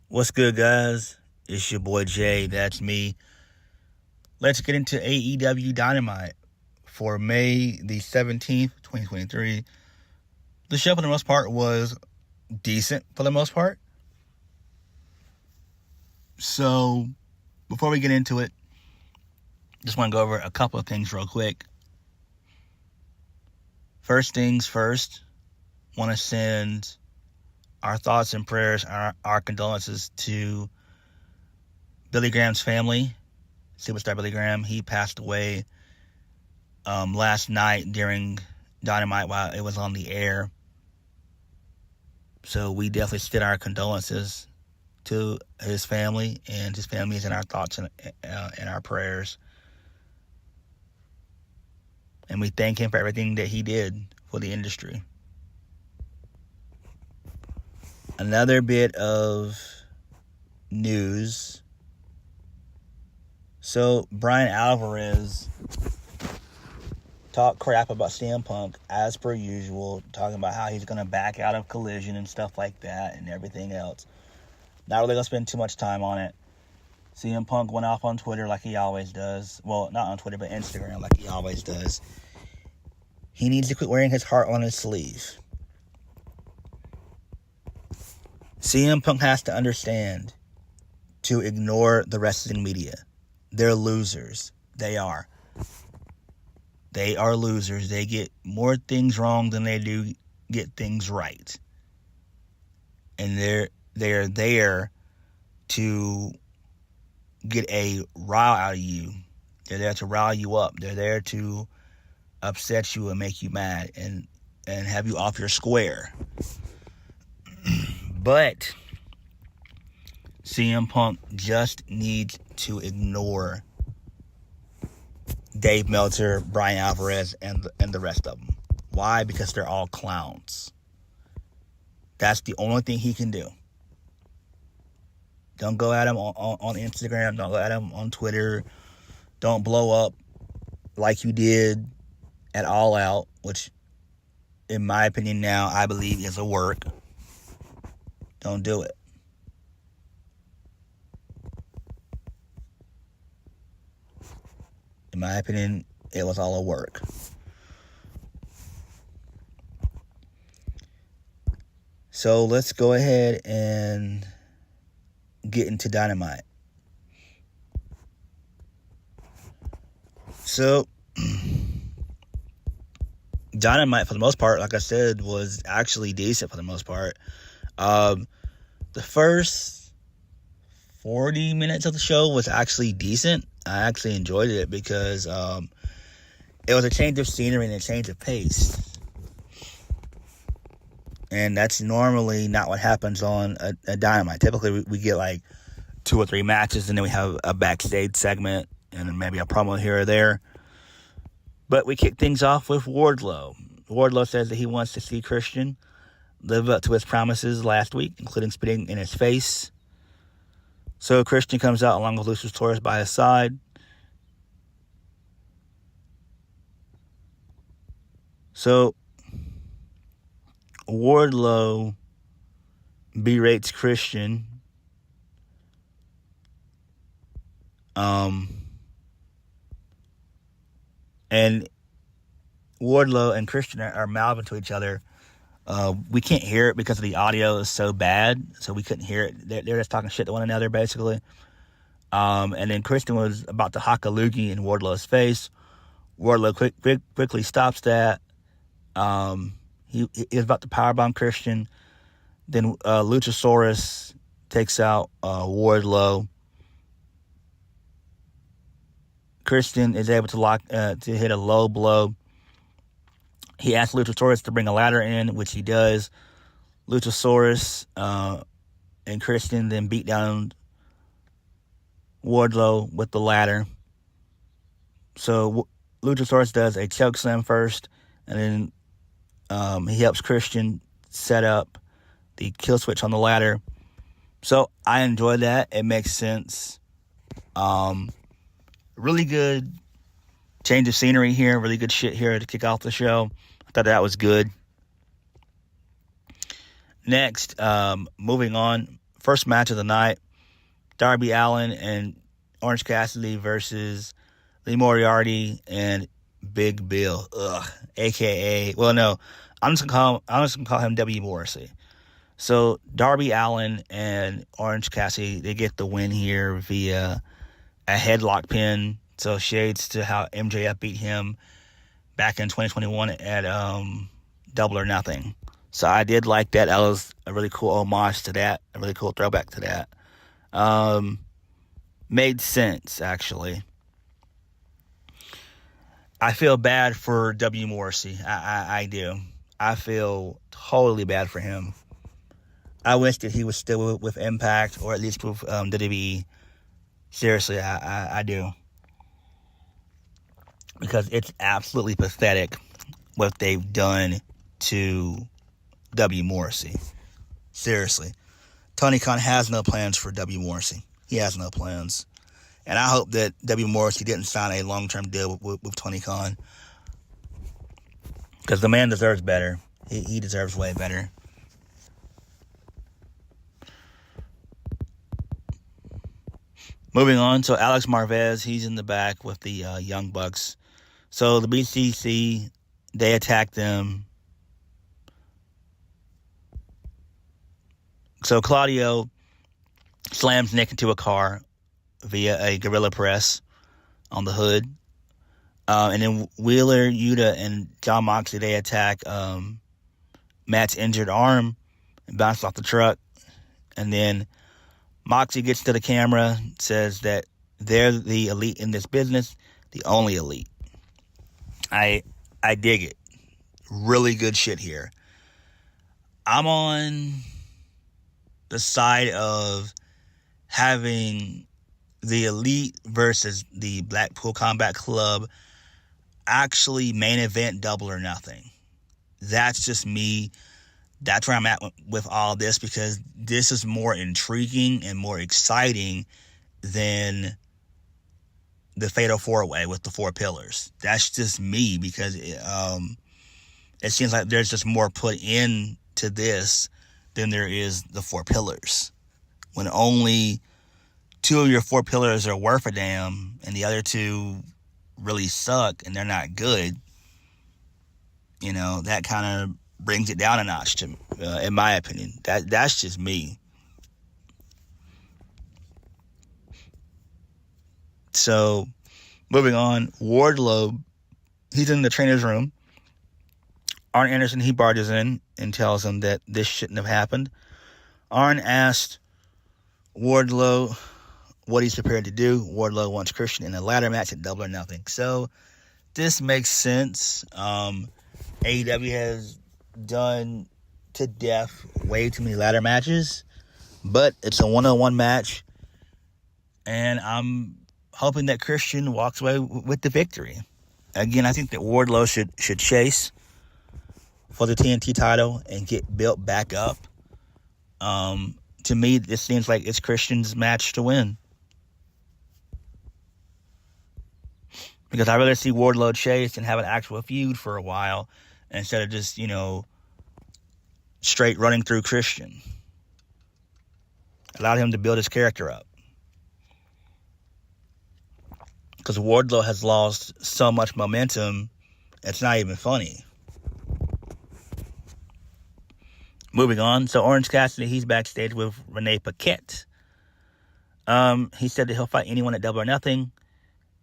What's good, guys? It's your boy Jay, that's me. Let's get into AEW Dynamite for May the 17th, 2023. The show, for the most part, was decent for the most part. So, before we get into it, just want to go over a couple of things real quick. First things first, want to send our thoughts and prayers, our condolences to Billy Graham's family, Superstar Billy Graham. He passed away last night during Dynamite while it was on the air. So we definitely send our condolences to his family, and his family is in our thoughts and our prayers. And we thank him for everything that he did for the industry. Another bit of news. So, Brian Alvarez talked crap about CM Punk, as per usual, talking about how he's going to back out of Collision and stuff like that and everything else. Not really going to spend too much time on it. CM Punk went off on Twitter like he always does. Well, not on Twitter, but Instagram like he always does. He needs to quit wearing his heart on his sleeve. CM Punk has to understand to ignore the wrestling media. They're losers. They are. They are losers. They get more things wrong than they do get things right. And they're there to get a rile out of you. They're there to rile you up. They're there to upset you and make you mad and have you off your square. But CM Punk just needs to ignore Dave Meltzer, Brian Alvarez, and the rest of them. Why? Because they're all clowns. That's the only thing he can do. Don't go at him on Instagram. Don't go at him on Twitter. Don't blow up like you did at All Out, which, in my opinion now, I believe is a work. Don't do it. In my opinion, it was all a work. So let's go ahead and get into Dynamite. So, Dynamite, for the most part, like I said, was actually decent for the most part. The first 40 minutes of the show was actually decent. I actually enjoyed it because it was a change of scenery and a change of pace. And that's normally not what happens on a Dynamite. Typically, we get like 2 or 3 matches, and then we have a backstage segment and maybe a promo here or there. But we kick things off with Wardlow. Wardlow says that he wants to see Christian live up to his promises last week, including spitting in his face. So Christian comes out along with Luchasaurus by his side. So Wardlow berates Christian. And Wardlow and Christian are mouthing to each other. We can't hear it because the audio is so bad, so we couldn't hear it. They're just talking shit to one another, basically. And then Christian was about to hock a loogie in Wardlow's face. Wardlow quickly stops that. He was about to powerbomb Christian. Then Luchasaurus takes out Wardlow. Christian is able to hit a low blow. He asks Luchasaurus to bring a ladder in, which he does. Luchasaurus and Christian then beat down Wardlow with the ladder. So Luchasaurus does a chokeslam first, and then he helps Christian set up the kill switch on the ladder. So I enjoy that. It makes sense. Really good change of scenery here. Really good shit here to kick off the show. I thought that was good. Next, moving on. First match of the night. Darby Allin and Orange Cassidy versus Lee Moriarty and Big Bill. AKA, well, no, I'm just gonna call him W. Morrissey. So Darby Allin and Orange Cassidy, they get the win here via a headlock pin. So shades to how MJF beat him back in 2021 at Double or Nothing. So I did like that. That was a really cool homage to that. A really cool throwback to that. Made sense, actually. I feel bad for W. Morrissey. I do. I feel totally bad for him. I wish that he was still with Impact or at least with WWE. Seriously, I do. Because it's absolutely pathetic what they've done to W. Morrissey. Seriously. Tony Khan has no plans for W. Morrissey. He has no plans. And I hope that W. Morrissey didn't sign a long-term deal with Tony Khan. Because the man deserves better. He deserves way better. Moving on, so Alex Marvez, he's in the back with the Young Bucks. So the BCC, they attack them. So Claudio slams Nick into a car via a gorilla press on the hood. And then Wheeler, Yuta, and John Moxley, they attack Matt's injured arm and bounce off the truck. And then Moxley gets to the camera, says that they're the elite in this business, the only elite. I dig it. Really good shit here. I'm on the side of having the elite versus the Blackpool Combat Club actually main event Double or Nothing. That's just me. That's where I'm at with all this, because this is more intriguing and more exciting than the Fatal 4-Way with the 4 pillars. That's just me, because it seems like there's just more put into this than there is the 4 pillars. When only 2 of your 4 pillars are worth a damn and the other 2 really suck and they're not good, you know, that kind of brings it down a notch, to in my opinion. That's just me. So, moving on, Wardlow, he's in the trainer's room. Arn Anderson, he barges in and tells him that this shouldn't have happened. Arn asked Wardlow what he's prepared to do. Wardlow wants Christian in a ladder match at Double or Nothing. So, this makes sense. AEW has done to death way too many ladder matches, but it's a one-on-one match, and I'm hoping that Christian walks away with the victory. Again, I think that Wardlow should chase for the TNT title and get built back up. To me, this seems like it's Christian's match to win, because I'd rather see Wardlow chase and have an actual feud for a while instead of just, you know, straight running through Christian. Allowed him to build his character up. Because Wardlow has lost so much momentum, it's not even funny. Moving on, so Orange Cassidy, he's backstage with Renee Paquette. He said that he'll fight anyone at Double or Nothing,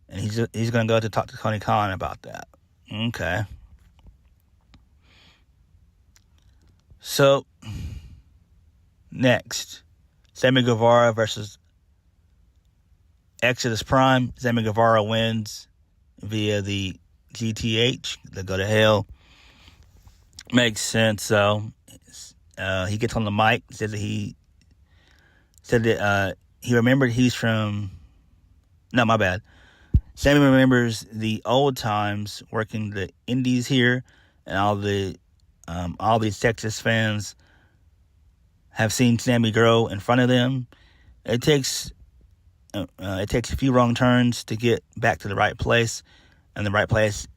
and he's going to go to talk to Tony Khan about that. Okay. So, next, Sammy Guevara versus Exodus Prime. Sammy Guevara wins via the GTH, the Go to Hell. Makes sense. So, he gets on the mic, says that he remembered he's from. No, my bad. Sammy remembers the old times working the indies here, and all these Texas fans have seen Sammy grow in front of them. It takes it takes a few wrong turns to get back to the right place, and the right place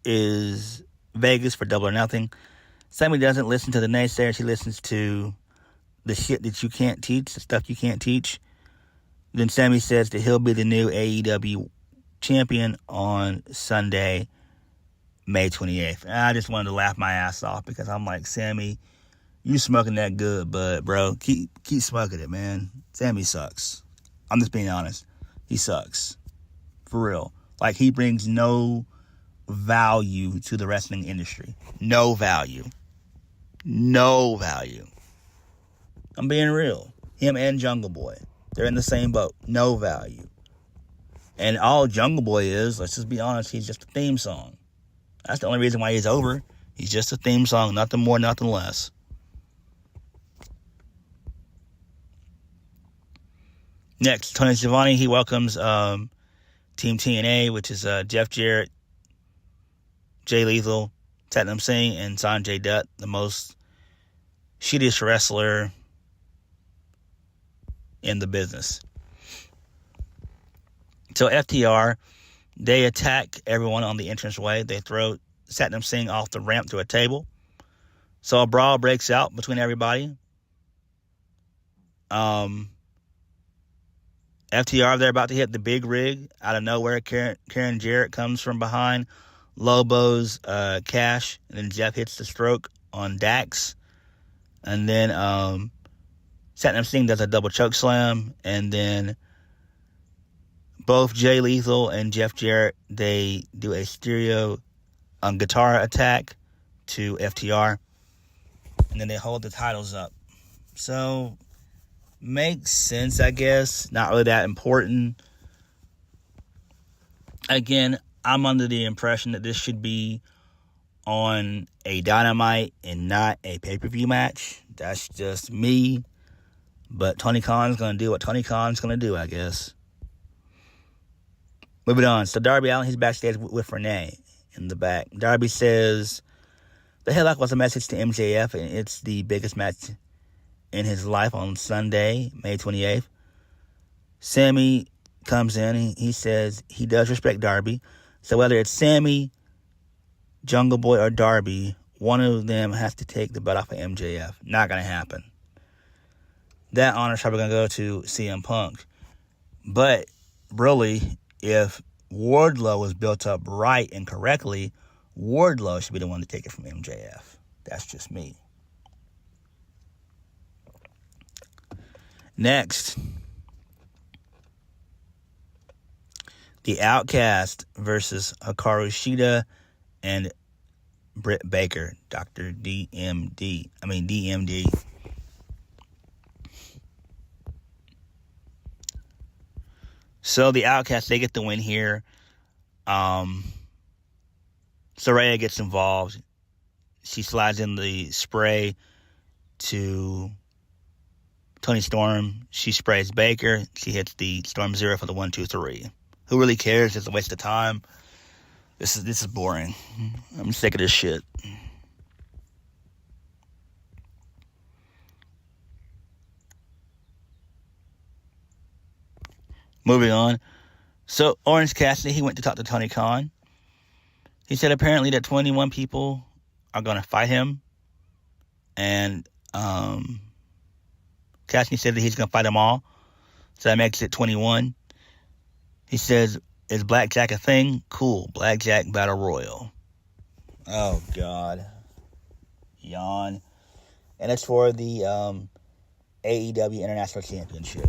is Vegas for Double or Nothing. Sammy doesn't listen to the naysayers. He listens to the shit that you can't teach, the stuff you can't teach. Then Sammy says that he'll be the new AEW champion on Sunday, May 28th. And I just wanted to laugh my ass off because I'm like, Sammy, you smoking that good, but bro, keep smoking it, man. Sammy sucks. I'm just being honest. He sucks. For real. Like, he brings no value to the wrestling industry. No value. No value. I'm being real. Him and Jungle Boy. They're in the same boat. No value. And all Jungle Boy is, let's just be honest, he's just a theme song. That's the only reason why he's over. He's just a theme song. Nothing more, nothing less. Next, Tony Schiavone, he welcomes Team TNA, which is Jeff Jarrett, Jay Lethal, Satnam Singh, and Sanjay Dutt, the most shittiest wrestler in the business. So FTR, they attack everyone on the entranceway. They throw Satnam Singh off the ramp to a table. So a brawl breaks out between everybody. FTR, they're about to hit the big rig. Out of nowhere, Karen Jarrett comes from behind Lobo's Cash, and then Jeff hits the stroke on Dax. And then Satnam Singh does a double choke slam, and then both Jay Lethal and Jeff Jarrett, they do a stereo guitar attack to FTR, and then they hold the titles up. So, makes sense, I guess. Not really that important. Again, I'm under the impression that this should be on a Dynamite and not a pay-per-view match. That's just me. But Tony Khan's going to do what Tony Khan's going to do, I guess. Moving on. So Darby Allin, he's backstage with Renee in the back. Darby says the headlock was a message to MJF, and it's the biggest match in his life on Sunday, May 28th. Sammy comes in. He says he does respect Darby. So whether it's Sammy, Jungle Boy, or Darby, one of them has to take the butt off of MJF. Not going to happen. That honor's probably going to go to CM Punk. But really, if Wardlow was built up right and correctly, Wardlow should be the one to take it from MJF. That's just me. Next, The Outcast versus Hikaru Shida and Britt Baker, Dr. DMD. So the Outcast, they get the win here. Saraya gets involved. She slides in the spray to Tony Storm. She sprays Baker. She hits the Storm Zero for the 1-2-3. Who really cares? It's a waste of time. This is boring. I'm sick of this shit. Moving on. So Orange Cassidy, he went to talk to Tony Khan. He said apparently that 21 people are going to fight him. And Cassidy said that he's going to fight them all. So that makes it 21. He says, is Blackjack a thing? Cool. Blackjack Battle Royal. Oh, God. Yawn. And it's for the AEW International Championship.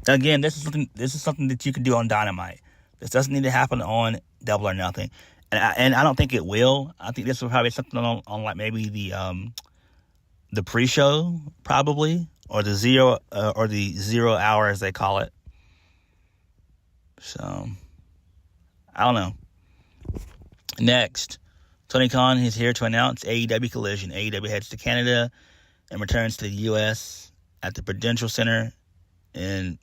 Again, this is something that you can do on Dynamite. This doesn't need to happen on Double or Nothing. And I don't think it will. I think this will probably be something on like maybe the pre-show, probably. Or the 0 hour, as they call it. So, I don't know. Next, Tony Khan is here to announce AEW Collision. AEW heads to Canada and returns to the U.S. at the Prudential Center in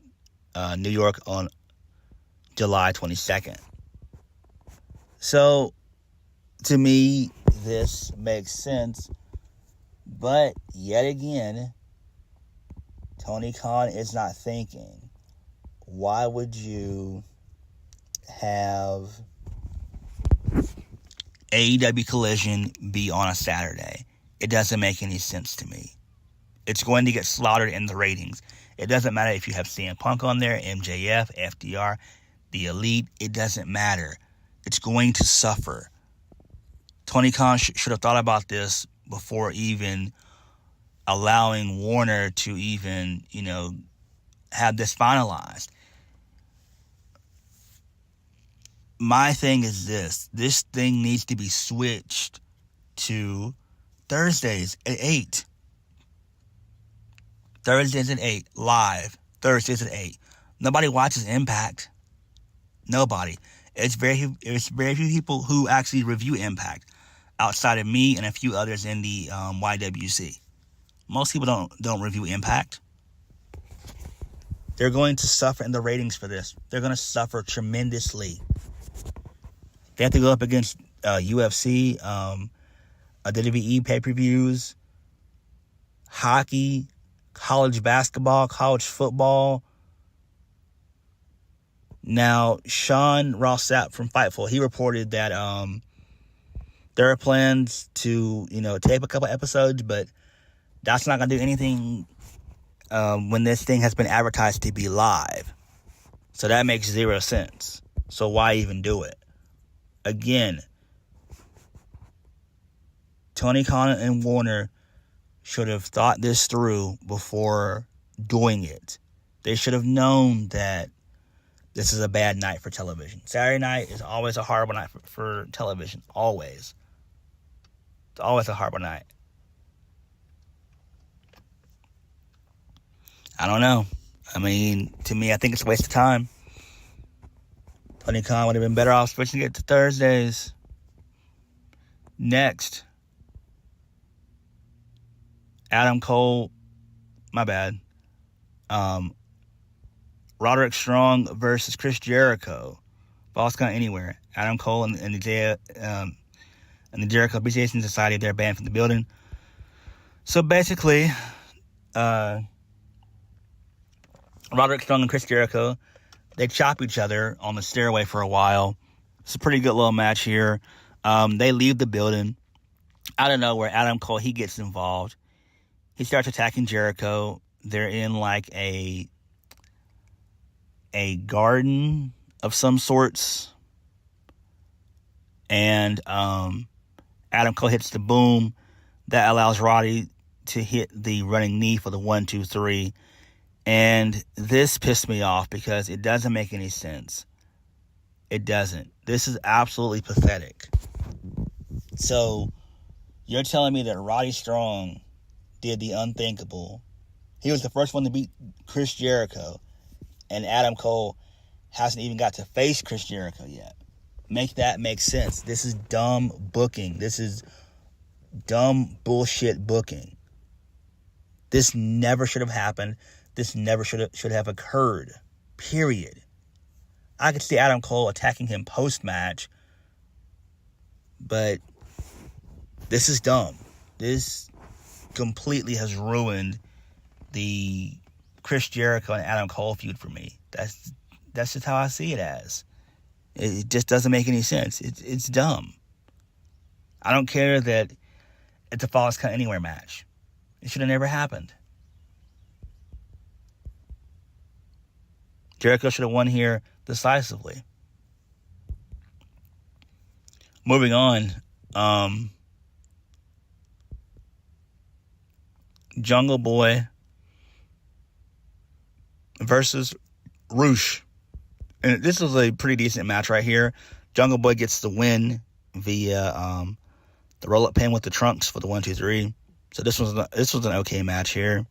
New York on July 22nd. So, to me, this makes sense. But, yet again, Tony Khan is not thinking, why would you have AEW Collision be on a Saturday? It doesn't make any sense to me. It's going to get slaughtered in the ratings. It doesn't matter if you have CM Punk on there, MJF, FDR, the Elite. It doesn't matter. It's going to suffer. Tony Khan should have thought about this before even allowing Warner to even, have this finalized. My thing is this. This thing needs to be switched to Thursdays at 8. Thursdays at 8. Live. Thursdays at 8. Nobody watches Impact. Nobody. It's very few people who actually review Impact outside of me and a few others in the YWC. Most people don't review Impact. They're going to suffer in the ratings for this. They're going to suffer tremendously. They have to go up against UFC, WWE pay-per-views, hockey, college basketball, college football. Now, Sean Ross Sapp from Fightful, he reported that there are plans to, tape a couple episodes, but that's not going to do anything when this thing has been advertised to be live. So that makes zero sense. So why even do it? Again, Tony Khan and Warner should have thought this through before doing it. They should have known that this is a bad night for television. Saturday night is always a horrible night for television. Always. It's always a horrible night. I don't know. To me, I think it's a waste of time. Tony Khan would have been better off switching it to Thursdays. Next, Adam Cole, my bad. Roderick Strong versus Chris Jericho. Boss Count Anywhere. Adam Cole and the Jericho Appreciation Society, they're banned from the building. So basically, Roderick Strong and Chris Jericho, they chop each other on the stairway for a while. It's a pretty good little match here. They leave the building. Out of nowhere, Adam Cole, he gets involved. He starts attacking Jericho. They're in like a garden of some sorts. And Adam Cole hits the boom. That allows Roddy to hit the running knee for the 1, 2, 3. And this pissed me off because it doesn't make any sense. It doesn't. This is absolutely pathetic. So, you're telling me that Roddy Strong did the unthinkable. He was the first one to beat Chris Jericho. And Adam Cole hasn't even got to face Chris Jericho yet. Make that make sense. This is dumb booking. This is dumb bullshit booking. This never should have happened. This never should have occurred. Period. I could see Adam Cole attacking him post-match, but this is dumb. This completely has ruined the Chris Jericho and Adam Cole feud for me. That's just how I see it as. It just doesn't make any sense. It's dumb. I don't care that it's a Falls Count Anywhere match. It should have never happened. Jericho should have won here decisively. Moving on. Jungle Boy versus Roosh. And this was a pretty decent match right here. Jungle Boy gets the win via the roll-up pin with the trunks for the 1, 2, 3. So this was an okay match here.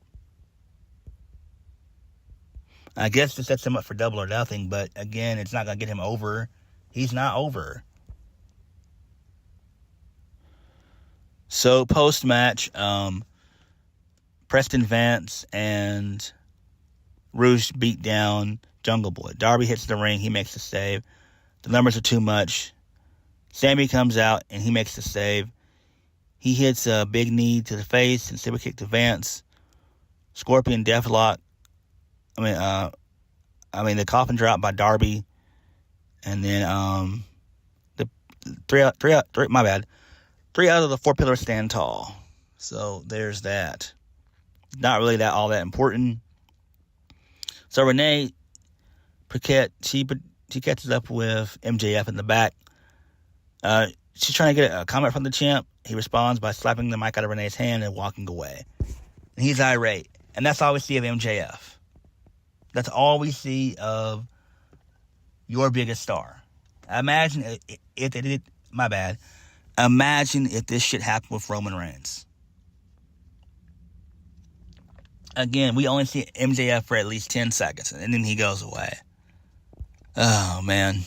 I guess this sets him up for Double or Nothing, but again, it's not going to get him over. He's not over. So, post-match, Preston Vance and Roosh beat down Jungle Boy. Darby hits the ring. He makes the save. The numbers are too much. Sammy comes out, and he makes the save. He hits a big knee to the face and super kick to Vance. Scorpion Deathlock The coffin drop by Darby, and then the three out of the 4 pillars stand tall. So there's that. Not really that all that important. So Renee Paquette, she catches up with MJF in the back. She's trying to get a comment from the champ. He responds by slapping the mic out of Renee's hand and walking away. And he's irate. And that's all we see of MJF. That's all we see of your biggest star. Imagine if they did, my bad. Imagine if this shit happened with Roman Reigns. Again, we only see MJF for at least 10 seconds, and then he goes away. Oh, man.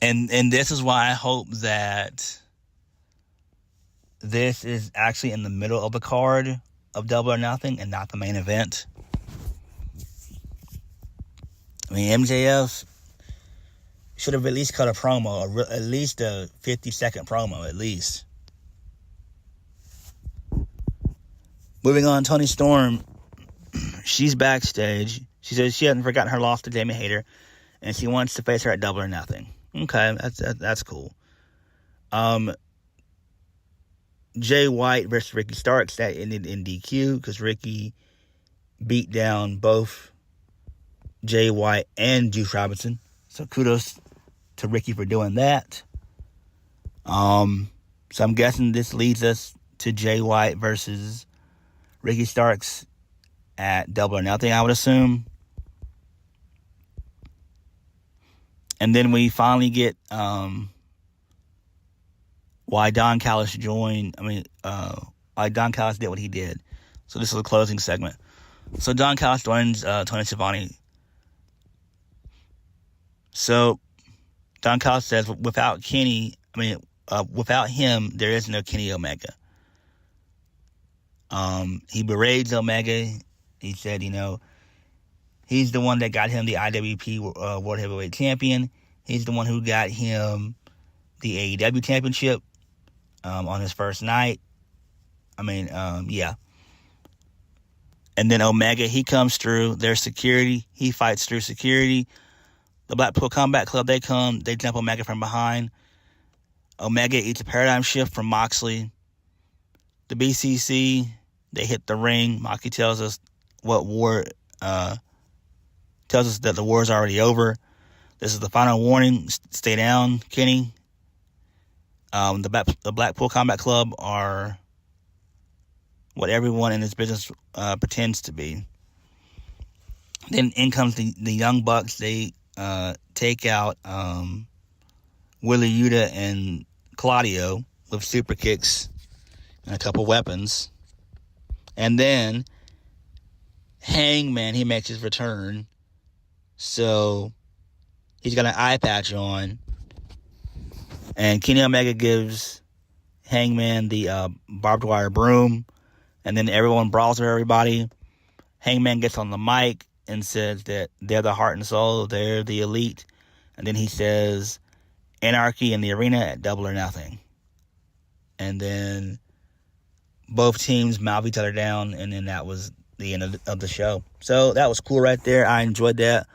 And this is why I hope that this is actually in the middle of the card of Double or Nothing and not the main event. I mean, MJF should have at least cut a promo, at least a 50-second promo, at least. Moving on, Toni Storm, she's backstage. She says she hasn't forgotten her loss to Jamie Hayter, and she wants to face her at Double or Nothing. Okay, that's cool. Jay White versus Ricky Starks, that ended in DQ because Ricky beat down both Jay White and Juice Robinson. So kudos to Ricky for doing that. So I'm guessing this leads us to Jay White versus Ricky Starks at Double or Nothing, I would assume. And then we finally get why Don Callis joined. Why Don Callis did what he did. So this is a closing segment. So Don Callis joins Tony Schiavone. So Don Callis says, without him, there is no Kenny Omega. He berates Omega. He said, he's the one that got him the IWP World Heavyweight Champion. He's the one who got him the AEW Championship on his first night. Yeah. And then Omega, he comes through. There's security. He fights through security. The Blackpool Combat Club, they come. They jump Omega from behind. Omega eats a paradigm shift from Moxley. The BCC, they hit the ring. Moxley tells us tells us that the war is already over. This is the final warning. Stay down, Kenny. The Blackpool Combat Club are what everyone in this business pretends to be. Then in comes the Young Bucks. They take out Willie Yuta and Claudio with super kicks and a couple weapons. And then Hangman, he makes his return. So he's got an eye patch on. And Kenny Omega gives Hangman the barbed wire broom. And then everyone brawls with everybody. Hangman gets on the mic and says that they're the heart and soul. They're the elite. And then he says, anarchy in the arena at Double or Nothing. And then both teams mouth each other down. And then that was the end of the show. So that was cool right there. I enjoyed that.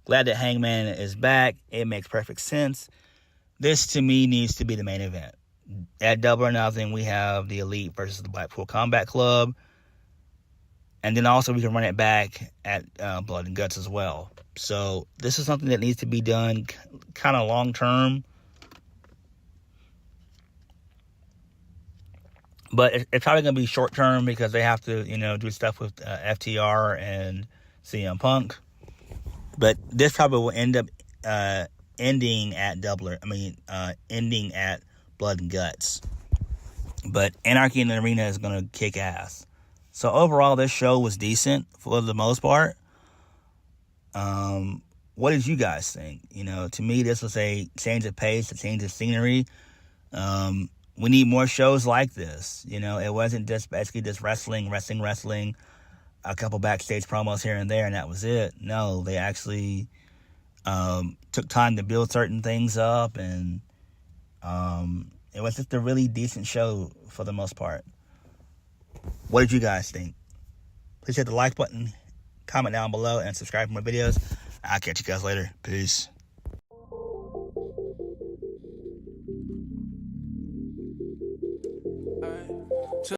Glad that Hangman is back. It makes perfect sense. This, to me, needs to be the main event. At Double or Nothing, we have the Elite versus the Blackpool Combat Club. And then also we can run it back at Blood and Guts as well. So this is something that needs to be done kind of long-term. But it's probably going to be short-term because they have to, do stuff with FTR and CM Punk. But this probably will end up ending at ending at Blood and Guts. But Anarchy in the Arena is going to kick ass. So overall, this show was decent for the most part. What did you guys think? To me, this was a change of pace, a change of scenery. We need more shows like this. It wasn't just basically just wrestling, a couple backstage promos here and there, and that was it. No, they actually took time to build certain things up, and it was just a really decent show for the most part. What did you guys think? Please hit the like button, comment down below, and subscribe for more videos. I'll catch you guys later. Peace.